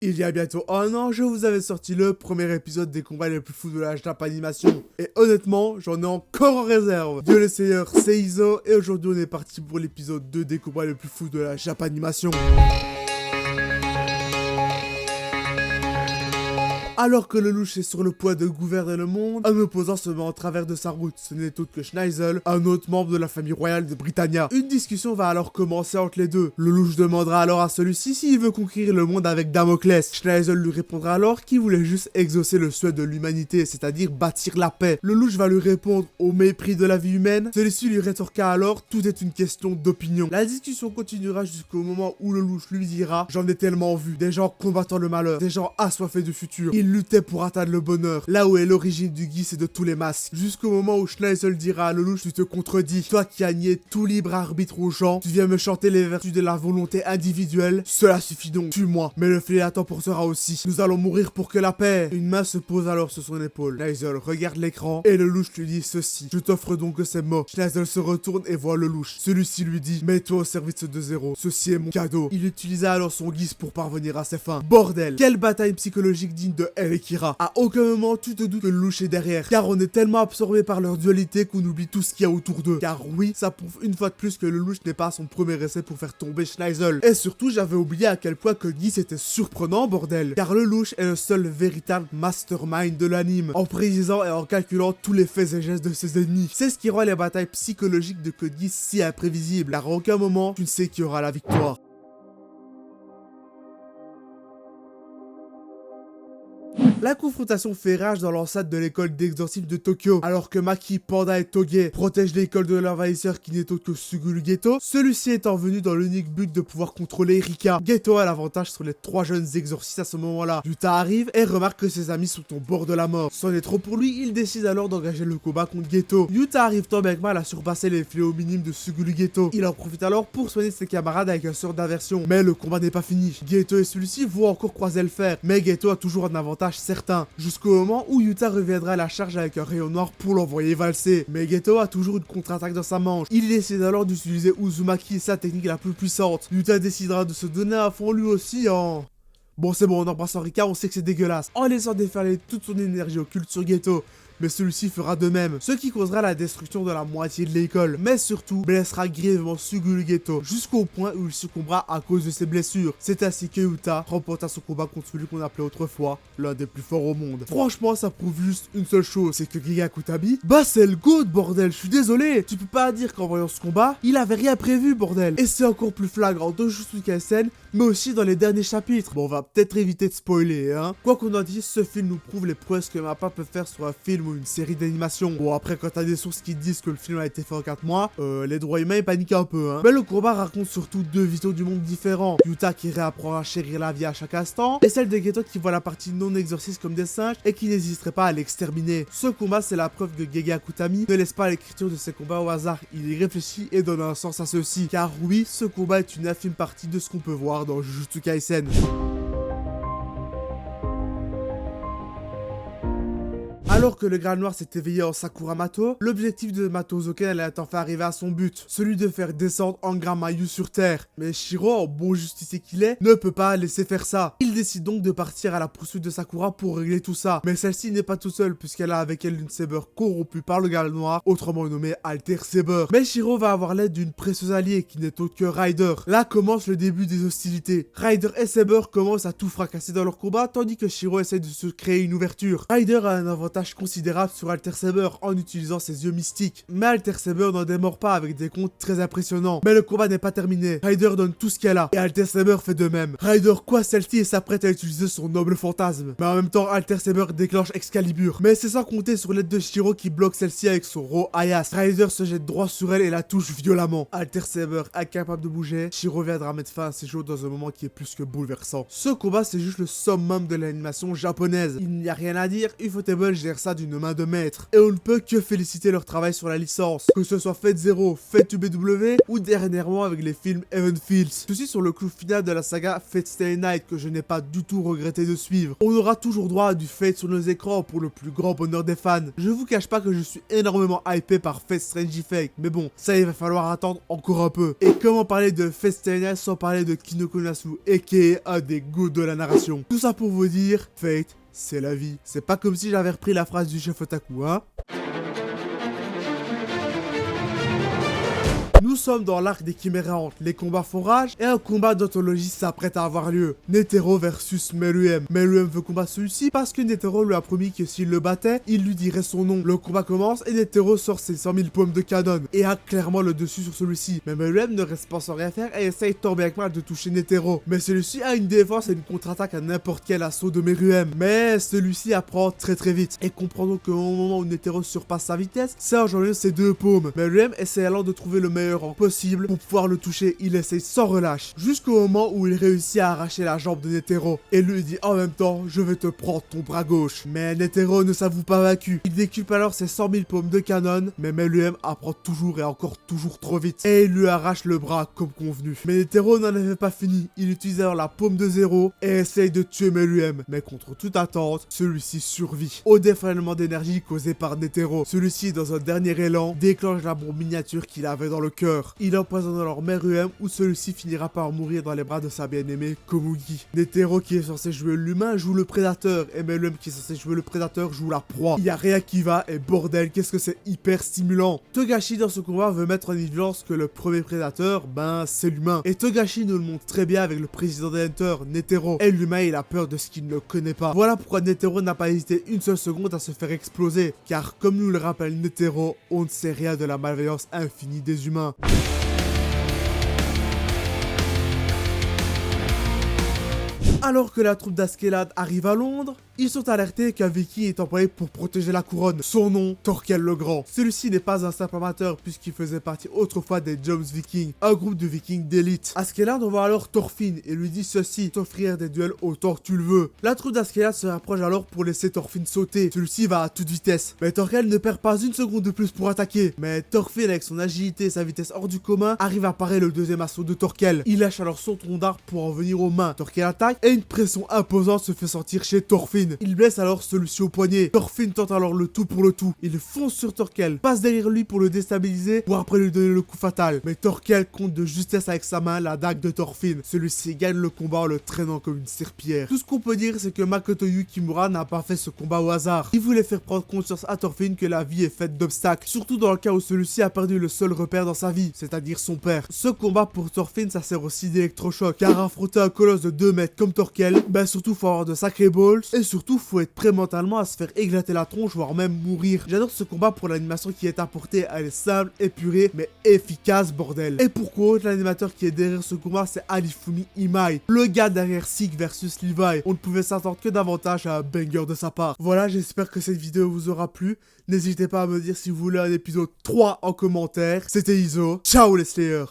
Il y a bientôt un an, je vous avais sorti le premier épisode des combats les plus fous de la Japanimation. Et honnêtement, j'en ai encore en réserve. Dieu le Seigneur, c'est Iso, et aujourd'hui on est parti pour l'épisode 2 des combats les plus fous de la Japanimation. Alors que le louche est sur le point de gouverner le monde, un opposant se met en travers de sa route. Ce n'est autre que Schneisel, un autre membre de la famille royale de Britannia. Une discussion va alors commencer entre les deux. Le louche demandera alors à celui-ci s'il veut conquérir le monde avec Damoclès. Schneisel lui répondra alors qu'il voulait juste exaucer le souhait de l'humanité, c'est-à-dire bâtir la paix. Le louche va lui répondre au mépris de la vie humaine. Celui-ci lui rétorqua alors tout est une question d'opinion. La discussion continuera jusqu'au moment où le louche lui dira j'en ai tellement vu, des gens combattant le malheur, des gens assoiffés du futur. Il luttait pour atteindre le bonheur, là où est l'origine du Geese et de tous les masques. Jusqu'au moment où Schneisel dira à Lelouch, tu te contredis. Toi qui as nié tout libre arbitre aux gens, tu viens me chanter les vertus de la volonté individuelle. Cela suffit donc, tue-moi. Mais le fléau t'emportera aussi. Nous allons mourir pour que la paix. Une main se pose alors sur son épaule. Schneisel regarde l'écran et Lelouch lui dit ceci. Je t'offre donc ces mots. Schneisel se retourne et voit Lelouch. Celui-ci lui dit, mets-toi au service de Zéro. Ceci est mon cadeau. Il utilisa alors son Geese pour parvenir à ses fins. Bordel, quelle bataille psychologique digne de Elle et Kira. À aucun moment tu te doutes que le louche est derrière, car on est tellement absorbé par leur dualité qu'on oublie tout ce qu'il y a autour d'eux. Car oui, ça prouve une fois de plus que le louche n'est pas à son premier essai pour faire tomber Schneisel. Et surtout, j'avais oublié à quel point que Geese était surprenant, bordel. Car le louche est le seul véritable mastermind de l'anime, en précisant et en calculant tous les faits et gestes de ses ennemis. C'est ce qui rend les batailles psychologiques de Code Geass si imprévisibles, car à aucun moment tu ne sais qui aura la victoire. La confrontation fait rage dans l'enceinte de l'école d'exorcisme de Tokyo. Alors que Maki, Panda et Toge protègent l'école de l'envahisseur qui n'est autre que Suguru Geto, celui-ci étant venu dans l'unique but de pouvoir contrôler Rika. Geto a l'avantage sur les trois jeunes exorcistes à ce moment-là. Yuta arrive et remarque que ses amis sont au bord de la mort. C'en est trop pour lui, il décide alors d'engager le combat contre Geto. Yuta arrive tant bien que mal à surpasser les fléaux minimes de Suguru Geto. Il en profite alors pour soigner ses camarades avec un sort d'aversion. Mais le combat n'est pas fini. Geto et celui-ci vont encore croiser le fer, mais Geto a toujours un avantage certain, jusqu'au moment où Yuta reviendra à la charge avec un rayon noir pour l'envoyer valser. Mais Geto a toujours une contre-attaque dans sa manche. Il décide alors d'utiliser Uzumaki, sa technique la plus puissante. Yuta décidera de se donner à fond lui aussi en... Bon c'est bon, en embrassant Rika, on sait que c'est dégueulasse. En laissant déferler toute son énergie occulte sur Geto. Mais celui-ci fera de même, ce qui causera la destruction de la moitié de l'école, mais surtout blessera grièvement Suguru Geto, jusqu'au point où il succombera à cause de ses blessures. C'est ainsi que Yuta remporta son combat contre celui qu'on appelait autrefois l'un des plus forts au monde. Franchement, ça prouve juste une seule chose, c'est que Giga Kutami, bah c'est le GOAT, bordel, je suis désolé. Tu peux pas dire qu'en voyant ce combat, il avait rien prévu, bordel. Et c'est encore plus flagrant dans Jujutsu Kaisen, mais aussi dans les derniers chapitres. Bon, on va peut-être éviter de spoiler, hein. Quoi qu'on en dise, ce film nous prouve les prouesses que Mappa peut faire sur un film ou une série d'animation. Bon, après, quand t'as des sources qui disent que le film a été fait en 4 mois, les droits humains ils paniquent un peu, hein. Mais le combat raconte surtout deux visions du monde différents. Yuta qui réapprend à chérir la vie à chaque instant, et celle de Geto qui voit la partie non exorciste comme des singes et qui n'hésiterait pas à l'exterminer. Ce combat, c'est la preuve que Gege Akutami ne laisse pas l'écriture de ses combats au hasard. Il y réfléchit et donne un sens à ceux-ci. Car oui, ce combat est une infime partie de ce qu'on peut voir dans Jujutsu Kaisen. Alors que le Graal Noir s'est éveillé en Sakura Mato, l'objectif de Mato Usoken allait enfin arriver à son but, celui de faire descendre Angra Mayu sur Terre. Mais Shiro, en bon justicier qu'il est, ne peut pas laisser faire ça. Il décide donc de partir à la poursuite de Sakura pour régler tout ça. Mais celle-ci n'est pas toute seule, puisqu'elle a avec elle une Saber corrompue par le Graal Noir, autrement nommée Alter Saber. Mais Shiro va avoir l'aide d'une précieuse alliée qui n'est autre que Rider. Là commence le début des hostilités. Rider et Saber commencent à tout fracasser dans leur combat, tandis que Shiro essaie de se créer une ouverture. Rider a un avantage considérable sur Alter Saber en utilisant ses yeux mystiques. Mais Alter Saber n'en démord pas avec des comptes très impressionnants. Mais le combat n'est pas terminé. Rider donne tout ce qu'elle a et Alter Saber fait de même. Rider quoi celle-ci et s'apprête à utiliser son noble fantasme. Mais en même temps, Alter Saber déclenche Excalibur. Mais c'est sans compter sur l'aide de Shiro qui bloque celle-ci avec son Ro Ayas. Rider se jette droit sur elle et la touche violemment. Alter Saber incapable de bouger, Shiro viendra mettre fin à ses jours dans un moment qui est plus que bouleversant. Ce combat c'est juste le summum de l'animation japonaise. Il n'y a rien à dire, Ufotable gère ça d'une main de maître. Et on ne peut que féliciter leur travail sur la licence, que ce soit Fate Zero, Fate UBW ou dernièrement avec les films Heaven Fields. Ceci sur le clou final de la saga Fate Stay Night que je n'ai pas du tout regretté de suivre. On aura toujours droit à du Fate sur nos écrans pour le plus grand bonheur des fans. Je vous cache pas que je suis énormément hypé par Fate Strange Effect, mais bon, ça il va falloir attendre encore un peu. Et comment parler de Fate Stay Night sans parler de Kinoko Nasu, aka un des goûts de la narration. Tout ça pour vous dire, Fate, c'est la vie. C'est pas comme si j'avais repris la phrase du chef otaku, hein. Nous sommes dans l'arc des Chiméréantes, les combats font rage et un combat d'anthologie s'apprête à avoir lieu. Netero versus Meruem. Meruem veut combattre celui-ci parce que Netero lui a promis que s'il le battait, il lui dirait son nom. Le combat commence et Netero sort ses 100 000 pommes de canon et a clairement le dessus sur celui-ci. Mais Meruem ne reste pas sans rien faire et essaye tant bien que mal de toucher Netero. Mais celui-ci a une défense et une contre-attaque à n'importe quel assaut de Meruem. Mais celui-ci apprend très vite et comprend donc qu'au moment où Netero surpasse sa vitesse, ça engendre ses 2 paumes. Meruem essaie alors de trouver le meilleur possible pour pouvoir le toucher. Il essaye sans relâche jusqu'au moment où il réussit à arracher la jambe de Netero et lui dit en même temps: je vais te prendre ton bras gauche. Mais Netero ne s'avoue pas vaincu. Il décupe alors ses 100 000 paumes de canon, mais Meruem apprend toujours et encore toujours trop vite et il lui arrache le bras comme convenu. Mais Netero n'en avait pas fini. Il utilise alors la paume de Zero et essaye de tuer Meruem, mais contre toute attente, celui-ci survit au déferlement d'énergie causé par Netero. Celui-ci, dans un dernier élan, déclenche la bombe miniature qu'il avait dans le cœur. Il empoisonne alors Meruem où celui-ci finira par mourir dans les bras de sa bien-aimée Komugi. Netero qui est censé jouer l'humain joue le prédateur et Meruem qui est censé jouer le prédateur joue la proie. Il y a rien qui va et bordel, qu'est-ce que c'est hyper stimulant. Togashi dans ce combat veut mettre en évidence que le premier prédateur, ben c'est l'humain. Et Togashi nous le montre très bien avec le président des Hunters, Netero. Et l'humain il a peur de ce qu'il ne connaît pas. Voilà pourquoi Netero n'a pas hésité une seule seconde à se faire exploser. Car comme nous le rappelle Netero, on ne sait rien de la malveillance infinie des humains. Alors que la troupe d'Askeladd arrive à Londres, ils sont alertés qu'un viking est employé pour protéger la couronne. Son nom, Thorkel le Grand. Celui-ci n'est pas un simple amateur puisqu'il faisait partie autrefois des Joms Vikings, un groupe de vikings d'élite. Askeladd envoie alors Thorfinn et lui dit ceci: t'offrir des duels autant que tu le veux. La troupe d'Askeladd se rapproche alors pour laisser Thorfinn sauter. Celui-ci va à toute vitesse. Mais Thorkel ne perd pas une seconde de plus pour attaquer. Mais Thorfinn avec son agilité et sa vitesse hors du commun arrive à parer le deuxième assaut de Thorkel. Il lâche alors son tronc d'arbre pour en venir aux mains. Thorkel attaque et une pression imposante se fait sentir chez Thorfinn. Il blesse alors celui-ci au poignet. Thorfinn tente alors le tout pour le tout. Il fonce sur Thorkel, passe derrière lui pour le déstabiliser, pour après lui donner le coup fatal. Mais Thorkel compte de justesse avec sa main la dague de Thorfinn. Celui-ci gagne le combat en le traînant comme une serpillière. Tout ce qu'on peut dire, c'est que Makoto Yukimura n'a pas fait ce combat au hasard. Il voulait faire prendre conscience à Thorfinn que la vie est faite d'obstacles, surtout dans le cas où celui-ci a perdu le seul repère dans sa vie, c'est-à-dire son père. Ce combat pour Thorfinn, ça sert aussi d'électrochoc, car affronter un colosse de 2 mètres comme Thorkel, ben surtout faut avoir de sacrés balls, et surtout faut être prêt mentalement à se faire éclater la tronche, voire même mourir. J'adore ce combat pour l'animation qui est apportée, elle est simple, épurée, mais efficace, bordel. Et pour cause, l'animateur qui est derrière ce combat, c'est Alifumi Imai, le gars derrière Sick versus Levi. On ne pouvait s'attendre que davantage à un banger de sa part. Voilà, j'espère que cette vidéo vous aura plu. N'hésitez pas à me dire si vous voulez un épisode 3 en commentaire. C'était Iso, ciao les Slayers.